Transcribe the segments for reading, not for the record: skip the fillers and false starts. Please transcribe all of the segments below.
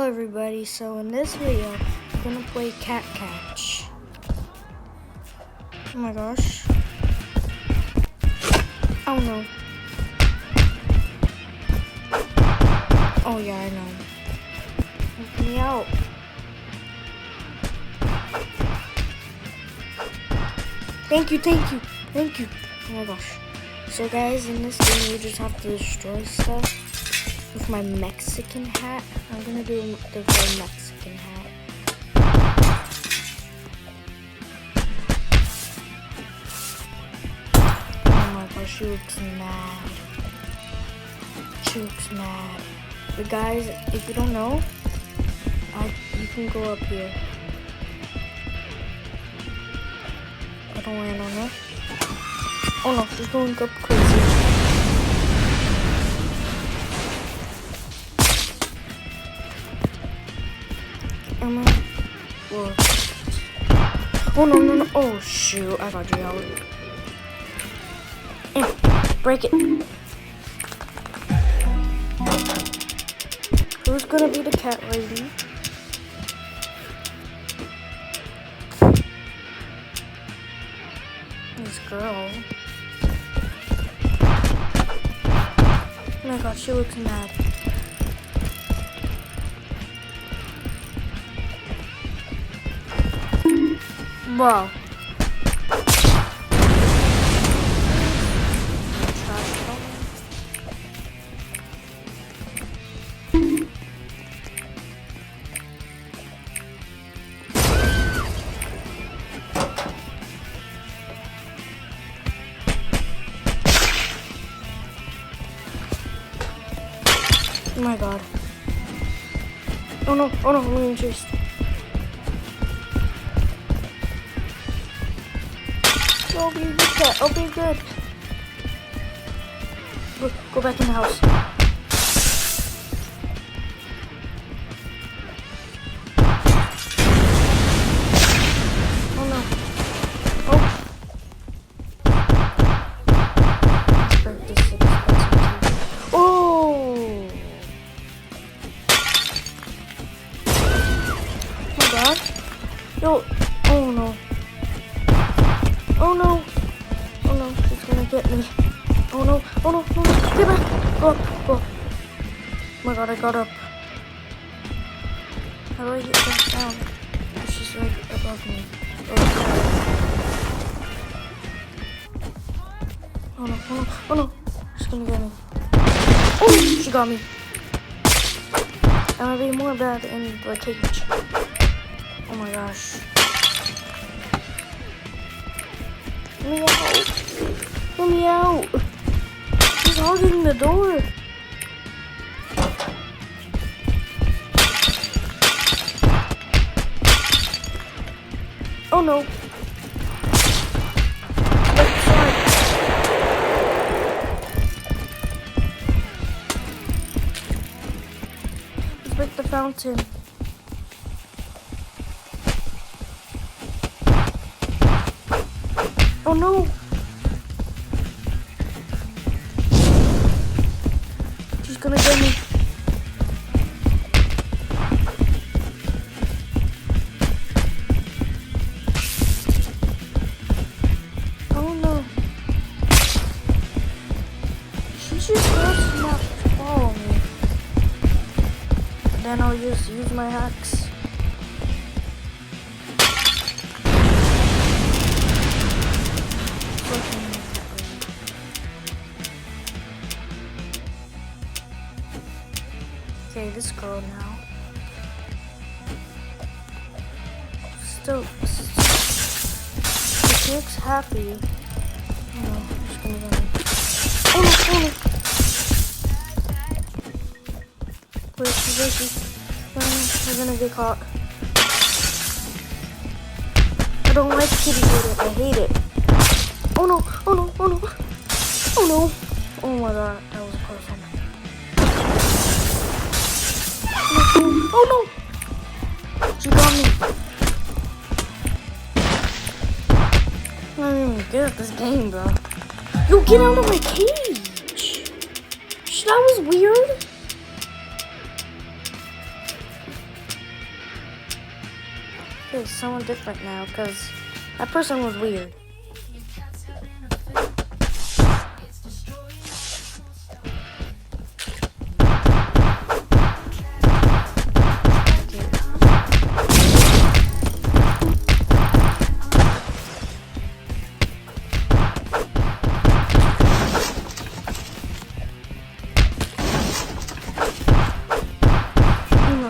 everybody, so in this video, I'm gonna play cat catch. Oh my gosh. Oh no. Oh yeah, I know. Help me out. Thank you. Oh my gosh. So guys, in this game, you just have to destroy stuff. With my Mexican hat, I'm gonna do the whole Mexican hat. Oh my gosh, she looks mad. But guys, if you don't know, you can go up here. I don't land on her. Oh no, she's going up crazy. Whoa. Oh no. Oh shoot, I got you out. Break it. Who's gonna be the cat lady? This girl. Oh my god, she looks mad. Bro. Oh my god. Oh no, I'm being chased. I'll be good. I'll be good. Go back in the house. Oh no. Oh. Break this expensive key. Oh. Oh my god. Yo. Oh no. Oh no, she's gonna get me. Oh no, get back! Go up. Oh my god, I got up. How do I get back down? She's right above me. Oh no, she's gonna get me. Oh, she got me. I'm gonna be more bad in the cage. Oh my gosh. Let me out! He's hogging the door! Oh no! Let's break the fountain. Oh no! She's gonna get me. Oh no. She just does not follow me. Then I'll just use my hacks. Okay, this girl now. Still, she looks happy. Oh no, I'm just gonna go. Oh no. Wait, she's we're gonna get caught. I don't like kitty litter. I hate it. Oh no. Oh my god, that was a close one. Oh no! She got me. I'm not even good at this game, bro. Yo, get out of my cage! That was weird. Okay, someone different now, because that person was weird.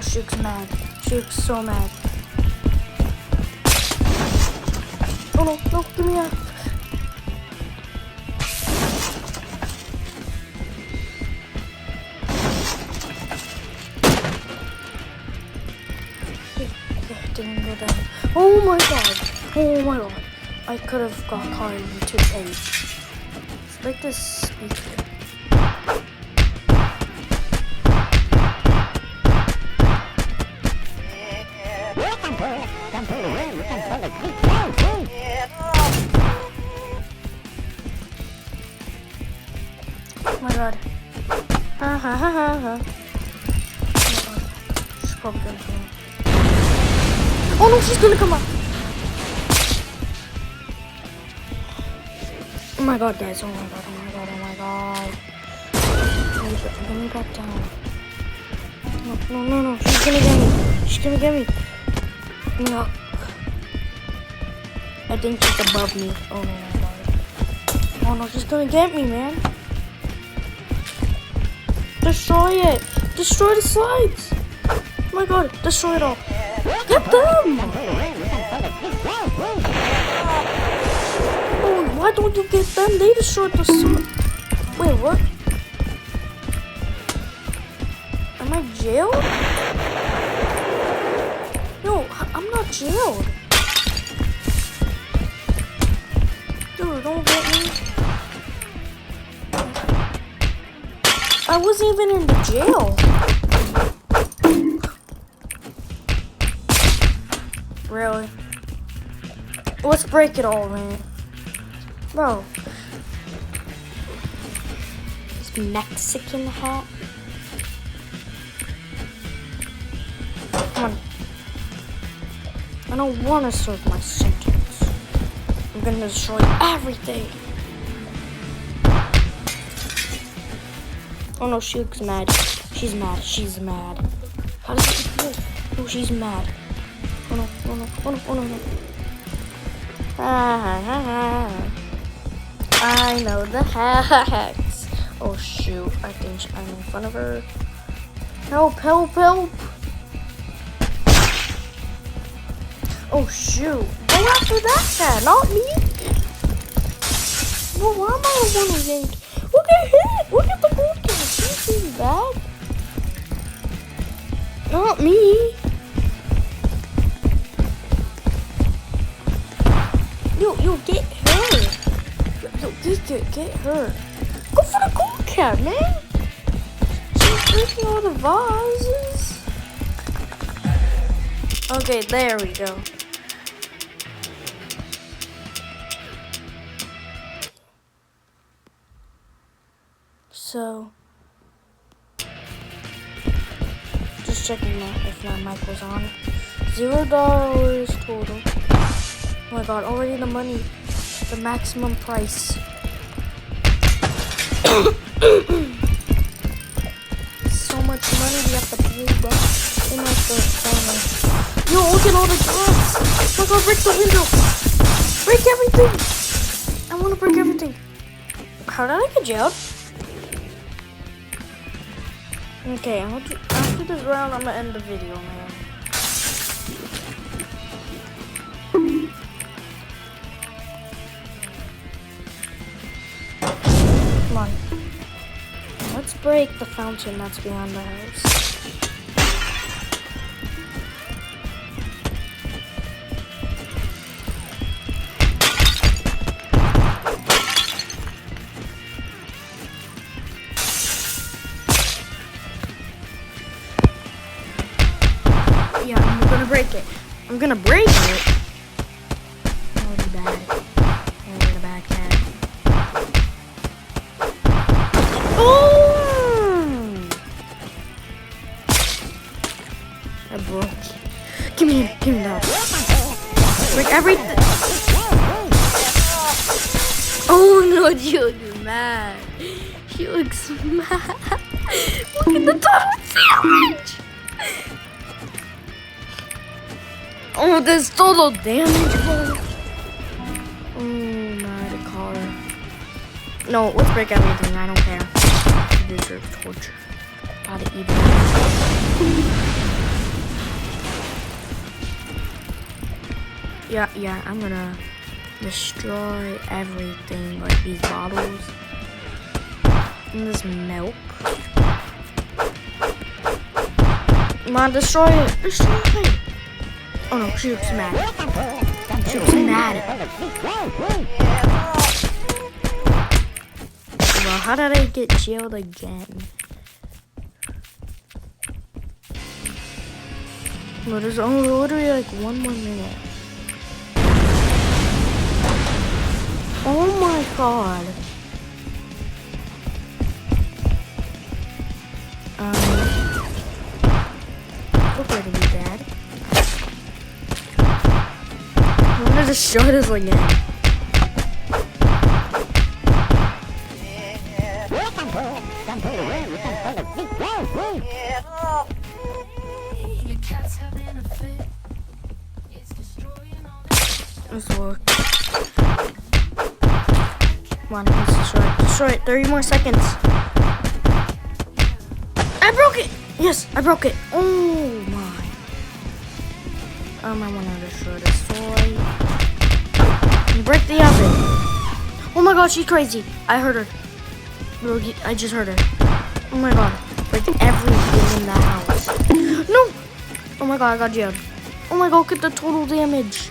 Shook's mad. Shook's so mad. Oh no, no, give me out. Didn't go down. Oh my god. Oh my god. I could have got caught in 2K. Let's break this speaker. Oh my god. Ha ha ha ha ha. Oh my god. She's probably gonna come out. Oh no, she's gonna come out. Oh my god, guys. Oh my god, oh my god, oh my god. Let me back down. No, no, no, no. She's gonna get me. She's gonna get me. No. I think she's above me. Oh no, my god. Oh no, she's gonna get me, man. Destroy it! Destroy the slides! Oh my god, destroy it all. Get them! Oh, why don't you get them? They destroyed the slide. Wait, what? Am I jailed? No, I'm not jailed. Dude, don't get me. I wasn't even in the jail. Really? Let's break it all, man. Bro. This Mexican hat. Come on. I don't want to serve my sentence. I'm gonna destroy everything. Oh no, she looks mad. She's mad. She's mad. How does it feel? Oh, she's mad. Oh no, oh no, oh no, oh no, no. I know the hacks. Oh shoot, I think I'm in front of her. Help, help, help. Oh shoot. Go after that guy, not me. Well, why am I the one who yanked? Look at him! Look at the gold guy! He's bad. Not me. Yo, get her. Yo, get her. Go for the gold cat, man. She's breaking all the vases. Okay, there we go. So, just checking if my mic was on. $0 total. Oh my god, already the money. The maximum price. So much money we have to pay, bro. In like the family. Yo, look at all the drugs. Oh my god, break the window. Break everything. I want to break everything. How did I get jailed? Okay, after this round, I'm gonna end the video, man. Come on. Let's break the fountain that's behind the house. Yeah, I'm gonna break it. I'm gonna break it. That would be bad. That would be a bad cat. Oh! I broke. Give me that. Break everything. Oh no, she looks mad. She looks mad. Look at the total damage. Oh, there's total damage, bro. Oh my, the car. No, let's break everything. I don't care. You deserve torture. Gotta eat it. Yeah, I'm gonna destroy everything, like these bottles and this milk. Come on, destroy it. Destroy it. Oh no, she looks mad. She looks mad. Well, how did I get jailed again? Well, there's only literally like 1 more minute. Oh my god. Look where to be bad. I'm gonna destroy this again. Let's work. Come on, let's destroy it. Destroy it. 30 more seconds. I broke it! Yes, I broke it. Oh my. I wanna destroy this toy. Break the oven. Oh my god, she's crazy. I heard her. I just heard her. Oh my god. Break everything in the house. No! Oh my god, I got jailed. Oh my god, look at the total damage.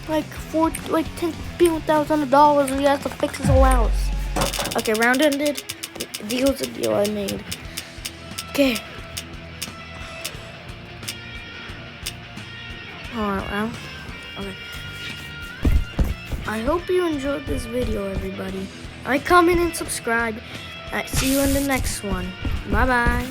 Like $10,000 we have to fix this whole house. Okay, round ended. Deal's a deal I made. Okay. Alright, well. Okay. I hope you enjoyed this video, everybody. Like, comment, and subscribe. Alright, see you in the next one. Bye-bye.